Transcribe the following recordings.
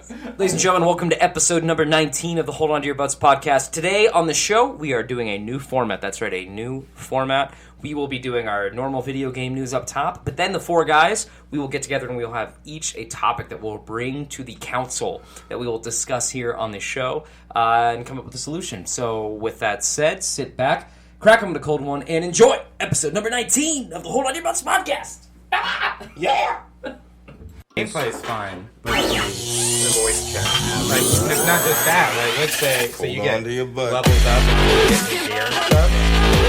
Ladies and gentlemen, welcome to episode number 19 of the Hold On To Your Butts podcast. Today on the show, we are doing a new format. That's right, a new format. We will be doing our normal video game news up top, but then the four guys, we will get together and we will have each a topic that we'll bring to the council that we will discuss here on the show and come up with a solution. So with that said, sit back, crack them with a cold one, and enjoy episode number 19 of the Hold On To Your Butts podcast. Yeah! Gameplay is fine, but the voice chat. Like, it's not just that. Like, let's say, so you get levels up and you get the gear and stuff,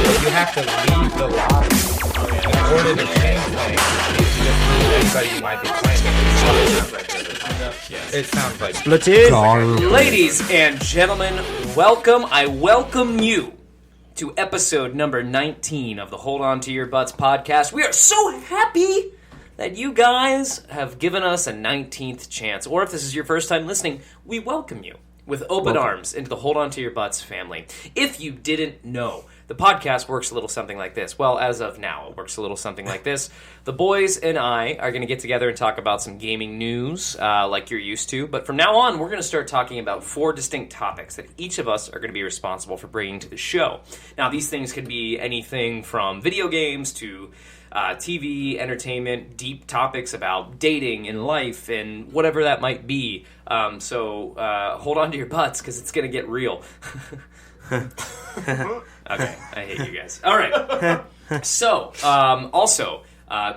but you have to leave the lobby in order to change things. You just lose anybody you might be playing with. It sounds like Splatoon. Ladies and gentlemen, welcome. I welcome you to episode number 19 of the Hold On To Your Butts podcast. We are so happy that you guys have given us a 19th chance. Or if this is your first time listening, we welcome you with open arms into the Hold On To Your Butts family. If you didn't know, the podcast works a little something like this. Well, as of now, it works a little something like this. The boys and I are going to get together and talk about some gaming news like you're used to. But from now on, we're going to start talking about four distinct topics that each of us are going to be responsible for bringing to the show. Now, these things could be anything from video games to TV, entertainment, deep topics about dating and life and whatever that might be. So hold on to your butts because it's going to get real. Okay, I hate you guys. All right. So, also,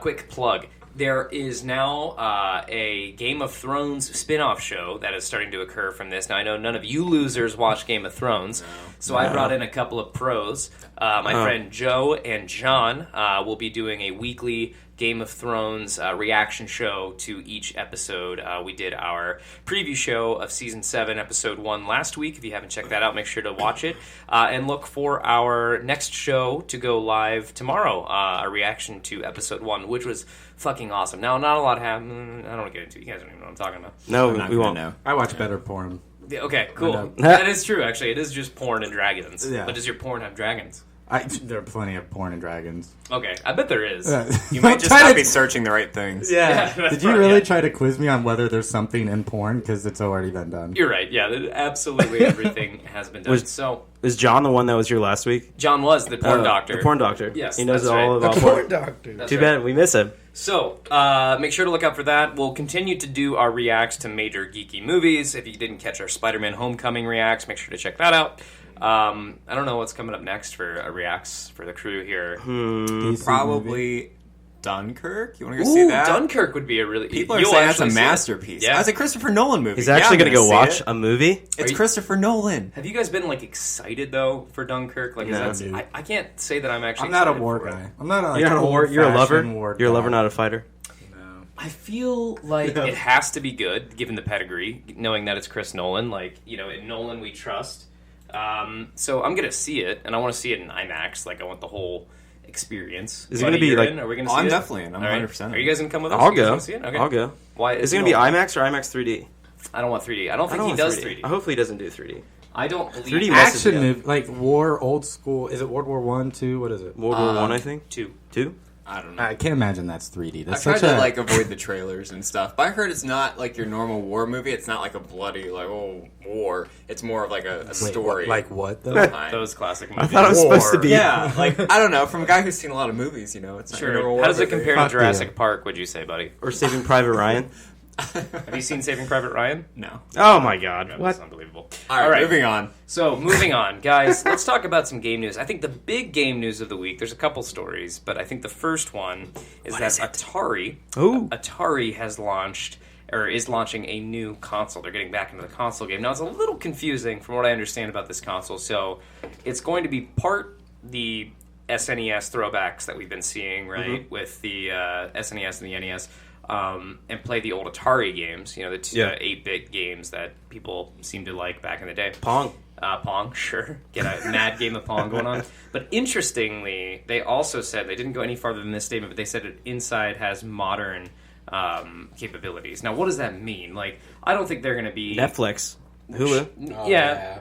quick plug. There is now a Game of Thrones spin-off show that is starting to occur from this. Now, I know none of you losers watch Game of Thrones, so I brought in a couple of pros. My friend Joe and John will be doing a weekly Game of Thrones reaction show to each episode. We did our preview show of Season 7, Episode 1 last week. If you haven't checked that out, make sure to watch it. And look for our next show to go live tomorrow, a reaction to Episode 1, which was fucking awesome. Now, not a lot happened. I don't want to get into it. You guys don't even know what I'm talking about. No, we won't know. I watch better porn. Yeah, okay, cool. That is true, actually. It is just porn and dragons. Yeah. But does your porn have dragons? There are plenty of porn and dragons. Okay, I bet there is. You might just not be searching the right things. Yeah. Yeah, Did you really try to quiz me on whether there's something in porn? Because it's already been done. You're right. Yeah, absolutely everything has been done. So Is John the one that was here last week? John was the porn doctor. The porn doctor. Yes, he knows that's all right. about the porn. porn doctor. That's Too right. bad we miss him. So, make sure to look out for that. We'll continue to do our reacts to major geeky movies. If you didn't catch our Spider-Man Homecoming reacts, make sure to check that out. I don't know what's coming up next for reacts for the crew here. DC Probably movie. Dunkirk. You want to go see that? Dunkirk would be a really... People are You'll saying that's a actually see it? masterpiece. Yeah. That's a Christopher Nolan movie. He's actually going to go see watch it. a movie. It's you- Christopher Nolan. Have you guys been, like, excited, though, for Dunkirk? Like, No, is dude. I can't say that I'm actually I'm not a excited war for it. guy. I'm not a, like, You're not a war. You're a lover. war You're a lover, guy. not a fighter. No. I feel like it has to be good, given the pedigree, knowing that it's Chris Nolan. Like, you know, in Nolan we trust. So I'm gonna see it, and I want to see it in IMAX. Like, I want the whole experience. Is it gonna be, you're like- in? Are we gonna see I'm it? definitely in. I'm All right. 100% Are you guys gonna come with us? I'll You guys go. wanna see it? Okay. I'll go. Why Is it going to be IMAX or IMAX 3D? I don't want 3D. I don't think he does 3D. Hopefully he doesn't do 3D. I don't believe 3D must- Action Yeah. movie, like war, old school. Is it World War One, Two? What is it? World War One, I think. 2. 2? I don't know. I can't imagine that's 3D. I That's tried such to a like avoid the trailers and stuff, but I heard it's not like your normal war movie. It's not like a bloody like war. It's more of like a Wait, story. like what though? behind. Those classic movies. I thought it was supposed to be. Yeah, like I don't know. From a guy who's seen a lot of movies, you know, it's not your normal Sure. war How does it movie. compare to Fuck Jurassic yeah. Park, would you say, buddy? Or Saving Private Ryan. Have you seen Saving Private Ryan? No. Oh my god. That's What? unbelievable. All right, moving on. So, moving on, guys, let's talk about some game news. I think the big game news of the week, there's a couple stories, but I think the first one is that Atari has launched, or is launching a new console. They're getting back into the console game. Now, it's a little confusing from what I understand about this console. So, it's going to be part the SNES throwbacks that we've been seeing, right, with the SNES and the NES. And play the old Atari games, you know, the 8-bit games that people seem to like back in the day. Pong. Pong, sure. Get a mad game of Pong going on. But interestingly, they also said, they didn't go any farther than this statement, but they said it inside has modern capabilities. Now, what does that mean? Like, I don't think they're going to be... Netflix. Hulu. Yeah.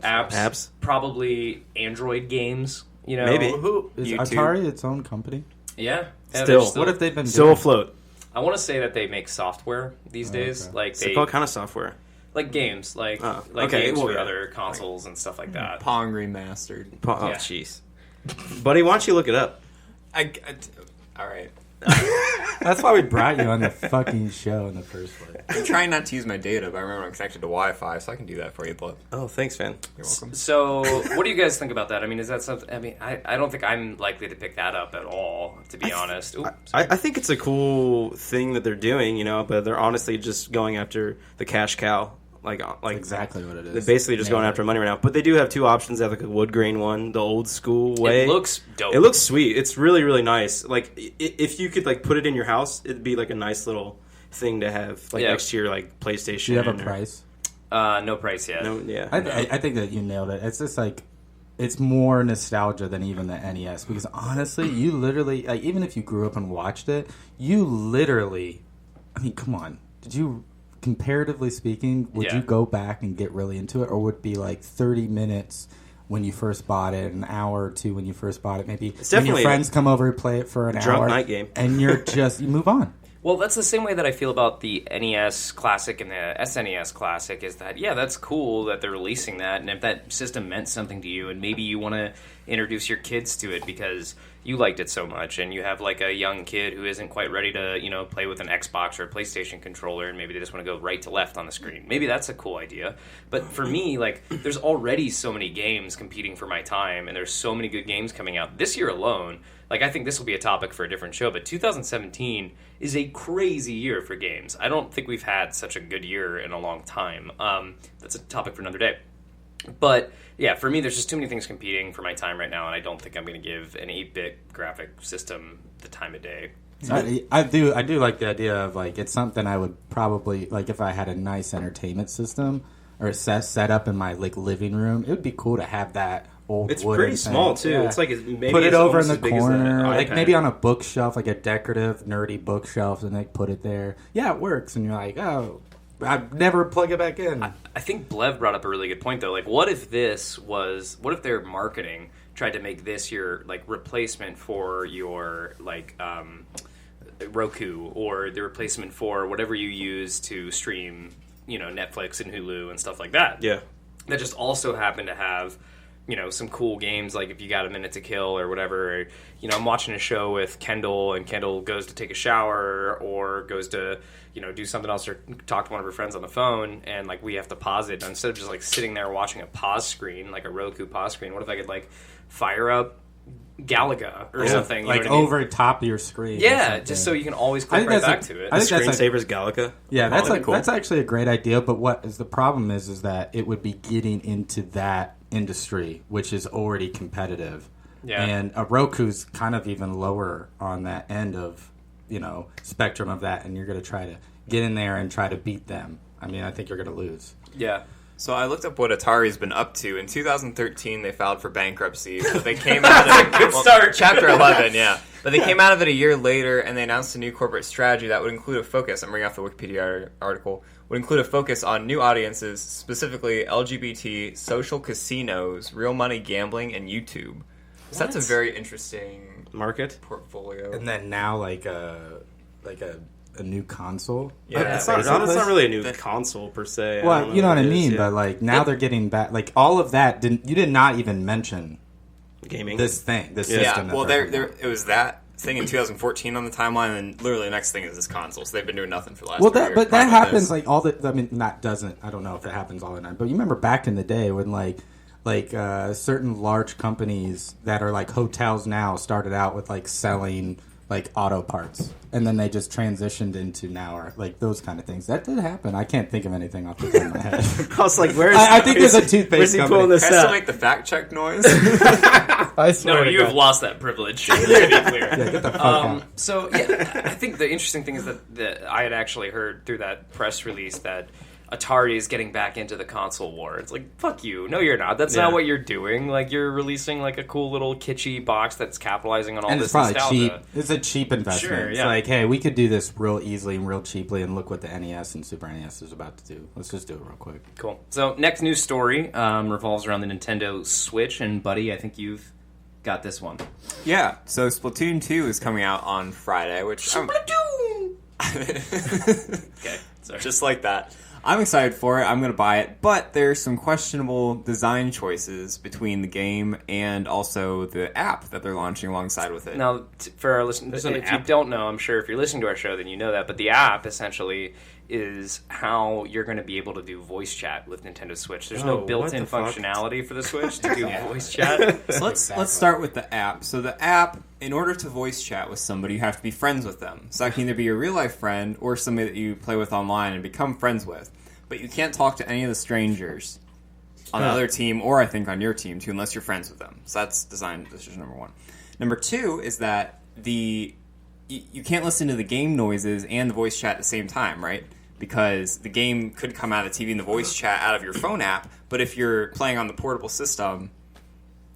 Apps. Probably Android games, you know. Maybe. Who is YouTube. Atari its own company? Yeah. Still. What have they been Still doing? afloat. I want to say that they make software these days. Okay. Like So what kind of software? like games, like okay, games well, for yeah. other consoles and stuff like that. Pong remastered. Oh, Yeah. jeez. Buddy, why don't you look it up? All right. That's why we brought you on the fucking show in the first place. I'm trying not to use my data, but I remember I'm connected to Wi-Fi, so I can do that for you, Blood. Oh, thanks, man. You're welcome. So, what do you guys think about that? I mean, is that something? I mean, I don't think I'm likely to pick that up at all, to be honest. Ooh, I think it's a cool thing that they're doing, but they're honestly just going after the cash cow. Like Exactly what it is. They're basically just going after money right now. But they do have two options. They have like a wood grain one, the old school way. it looks dope. It looks sweet. It's really, really nice. Like if you could like put it in your house, it'd be like a nice little thing to have next to your like PlayStation. Do you have a price? No price yet. No, yeah. I think that you nailed it. It's just like, it's more nostalgia than even the NES. Because honestly, you literally, like, even if you grew up and watched it, you literally, I mean, come on. Did you, comparatively speaking, would you go back and get really into it? Or would it be like 30 minutes when you first bought it, an hour or two when you first bought it? Maybe when your friends come over and play it for an drunk hour. night game. And you move on. Well, that's the same way that I feel about the NES Classic and the SNES Classic, is that, that's cool that they're releasing that, and if that system meant something to you, and maybe you want to introduce your kids to it because you liked it so much, and you have, like, a young kid who isn't quite ready to, play with an Xbox or a PlayStation controller, and maybe they just want to go right to left on the screen. Maybe that's a cool idea. But for me, like, there's already so many games competing for my time, and there's so many good games coming out. This year alone, like, I think this will be a topic for a different show, but 2017 is a crazy year for games. I don't think we've had such a good year in a long time. That's a topic for another day. But, for me, there's just too many things competing for my time right now, and I don't think I'm going to give an 8-bit graphic system the time of day. I do like the idea of, like, it's something I would probably, like, if I had a nice entertainment system or set up in my, like, living room, it would be cool to have that old It's wooden pretty small thing. too. Yeah. It's like maybe put it it's over in almost the as big as corner, an like iPad. maybe on a bookshelf, like a decorative, nerdy bookshelf, and they put it there. Yeah, it works, and you're like, oh, I'd never plug it back in. I think Blev brought up a really good point, though. Like, what if their marketing tried to make this your, like, replacement for your, like, Roku, or the replacement for whatever you use to stream, Netflix and Hulu and stuff like that. Yeah. That just also happen to have, some cool games, like If You Got a Minute to Kill or whatever. Or, I'm watching a show with Kendall, and Kendall goes to take a shower or goes to, do something else or talk to one of her friends on the phone, and, like, we have to pause it. Instead of just, like, sitting there watching a pause screen, like a Roku pause screen, what if I could, like, fire up Galaga or something? You like know what I mean? over top of your screen. Yeah, just so you can always I click think right that's back to it. I think that's Screensavers Galaga. Yeah, that's That'd be cool. that's actually a great idea. But what is the problem is that it would be getting into that industry, which is already competitive. Yeah. And a Roku's kind of even lower on that end of, spectrum of that, and you're going to try to get in there and try to beat them. I mean, I think you're going to lose. Yeah. So I looked up what Atari's been up to. In 2013, they filed for bankruptcy, but they came out of it. Good start. Chapter 11, yeah. But they came out of it a year later, and they announced a new corporate strategy that would include a focus. I'm bringing off the Wikipedia article. Would include a focus on new audiences, specifically LGBT, social casinos, real money gambling, and YouTube. So that's a very interesting Market. portfolio. And then now, like a new console. Yeah, It's not really a new console per se. Well, you know what I mean, yeah. but like now they're getting back. Like all of that you did not even mention Gaming. this thing, this Yeah, system. well, that it was that thing in 2014 on the timeline, and literally the next thing is this console. So they've been doing nothing for the last 2 years. But that Probably happens this. like all the. I mean, that doesn't. I don't know if it happens all the time. But you remember back in the day when like certain large companies that are like hotels now started out with like selling like auto parts, and then they just transitioned into now or like those kind of things. That did happen. I can't think of anything off the top of my head. I was like, where's? I think there's a toothpaste Where's he company. pulling this Can I still up? make the fact check noise? I No, swear to you have God. lost that privilege. To be clear. Yeah, get the fuck out. So I think the interesting thing is that I had actually heard through that press release that Atari is getting back into the console war. It's like, fuck you. No, you're not. That's not what you're doing. Like, you're releasing like a cool little kitschy box that's capitalizing on all And this it's probably nostalgia. cheap. It's a cheap investment. Sure, It's yeah. like, hey, we could do this real easily and real cheaply, and look what the NES and Super NES is about to do. Let's just do it real quick. Cool. So next news story revolves around the Nintendo Switch, and Buddy, I think you've got this one. Yeah, so Splatoon 2 is coming out on Friday, which Okay, sorry. Just like that. I'm excited for it. I'm going to buy it, but there's some questionable design choices between the game and also the app that they're launching alongside with it. Now, for our listeners, if you don't know, I'm sure if you're listening to our show, then you know that. But the app essentially is how you're going to be able to do voice chat with Nintendo Switch. There's no built-in functionality for the Switch to do voice chat. So let's start with the app. So the app, in order to voice chat with somebody, you have to be friends with them. So that can either be a real-life friend or somebody that you play with online and become friends with. But you can't talk to any of the strangers on the other team, or I think on your team too, unless you're friends with them. So that's design decision number one. Number two is that you can't listen to the game noises and the voice chat at the same time, right? Because the game could come out of the TV and the voice chat out of your phone app, but if you're playing on the portable system,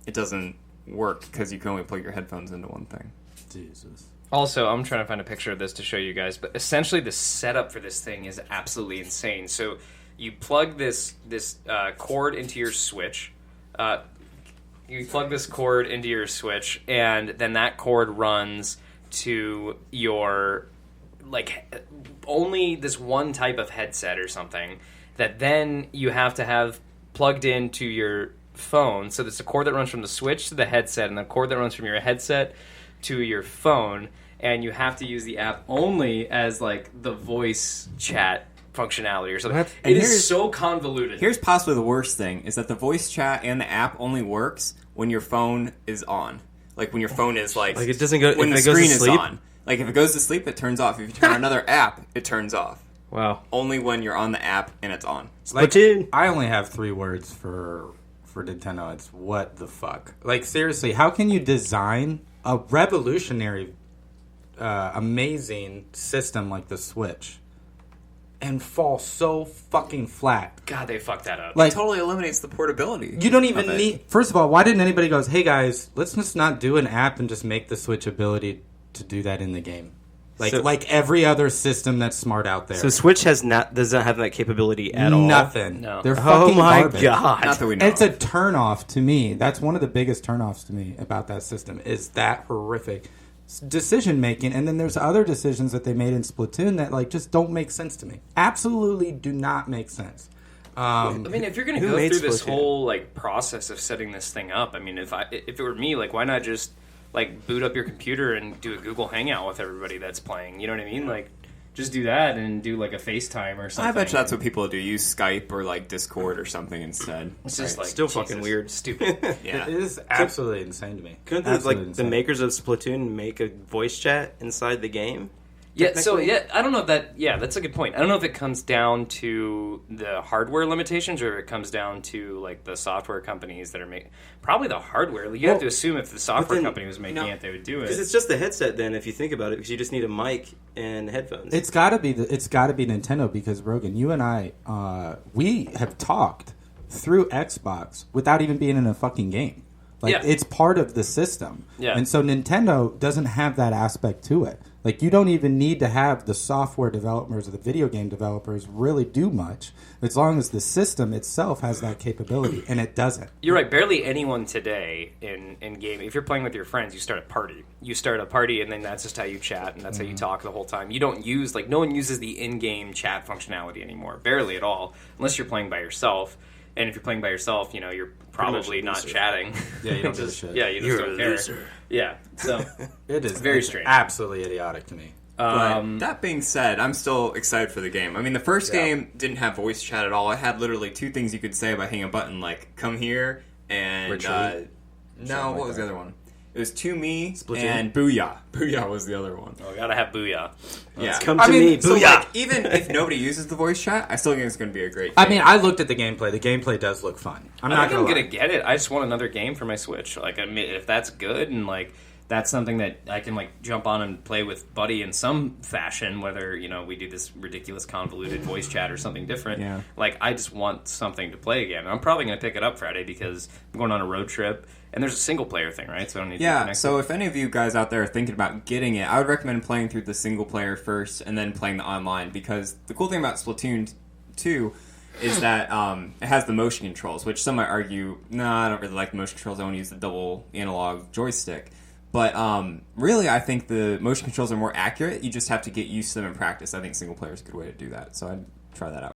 it doesn't work because you can only plug your headphones into one thing. Jesus. Also, I'm trying to find a picture of this to show you guys, but essentially the setup for this thing is absolutely insane. So you plug this cord into your Switch. You plug this cord into your Switch, and then that cord runs to your, like, only this one type of headset or something that then you have to have plugged into your phone. So there's a cord that runs from the Switch to the headset, and the cord that runs from your headset to your phone, and you have to use the app only as like the voice chat functionality or something. It is so convoluted. Here's possibly the worst thing, is that the voice chat and the app only works when your phone is on. Like when your phone is like it doesn't go when if the it goes screen to is sleep? on. Like if it goes to sleep, it turns off. If you turn on another app, it turns off. Wow. Only when you're on the app and it's on. Like, Splatoon. I only have 3 words for Nintendo. It's what the fuck. Like, seriously, how can you design a revolutionary, amazing system like the Switch and fall so fucking flat? God, they fucked that up. Like, It totally eliminates the portability. you don't even need... First of all, why didn't anybody go, hey guys, let's just not do an app and just make the Switch ability to do that in the game? Like every other system that's smart out there. So Switch does not have that capability at all. Nothing. No. They're Oh fucking my garbage. god. Not that we know. And it's a turnoff to me. That's one of the biggest turnoffs to me about that system is that horrific decision making. And then there's other decisions that they made in Splatoon that like just don't make sense to me. Absolutely do not make sense. I mean, if you're going to Who go made through this Splatoon? whole like process of setting this thing up, I mean, if it were me, like, why not just like boot up your computer and do a Google Hangout with everybody that's playing? You know what I mean? Like, just do that and do like a FaceTime or something. I bet you that's what people do. Use Skype or like Discord or something instead. It's just like Still fucking weird. stupid. Yeah. It is absolutely insane to me. Couldn't Absolutely the insane. makers of Splatoon make a voice chat inside the game? Yeah, so I don't know if that. Yeah, that's a good point. I don't know if it comes down to the hardware limitations or if it comes down to like the software companies that are making. Probably the hardware. You have to assume if the software then- company was making it, they would do Because it. it's just the headset then, if you think about it, because you just need a mic and headphones. It's got to be Nintendo because Rogan, you and I, we have talked through Xbox without even being in a fucking game. Like Yeah. it's part of the system. Yeah. And so Nintendo doesn't have that aspect to it. Like you don't even need to have the software developers or the video game developers really do much as long as the system itself has that capability, and it doesn't. You're right. Barely anyone today in game. If you're playing with your friends, you start a party. You start a party, and then that's just how you chat, and that's how you talk the whole time. You don't use no one uses the in-game chat functionality anymore. Barely at all, unless you're playing by yourself. And if you're playing by yourself, you're probably not chatting. Yeah, you don't give a shit. Yeah, you just don't care. Yeah, so It is very it's strange. absolutely idiotic to me. But that being said, I'm still excited for the game. I mean, the first game didn't have voice chat at all. It had literally 2 things you could say by hitting a button, like "come here" and Retreat. no, what was the other one? It was "to me" Splatoon? and "booyah." Booyah was the other one. Oh, gotta have booyah. Yeah, Come to me, so, booyah! like, even if nobody uses the voice chat, I still think it's going to be a great game. I mean, I looked at the gameplay. The gameplay does look fun. I'm I not think I'm gonna gonna lie. get it. I just want another game for my Switch. Like, I mean, if that's good and like that's something that I can like jump on and play with Buddy in some fashion, whether we do this ridiculous convoluted voice chat or something different. Yeah. Like, I just want something to play again. I'm probably gonna pick it up Friday because I'm going on a road trip and there's a single player thing, right? So I don't need to Yeah, connect so if any of you guys out there are thinking about getting it, I would recommend playing through the single player first and then playing the online, because the cool thing about Splatoon 2 is that it has the motion controls, which some might argue, no, I don't really like the motion controls, I want to use the double analog joystick. But really, I think the motion controls are more accurate. You just have to get used to them in practice. I think single player is a good way to do that. So I'd try that out.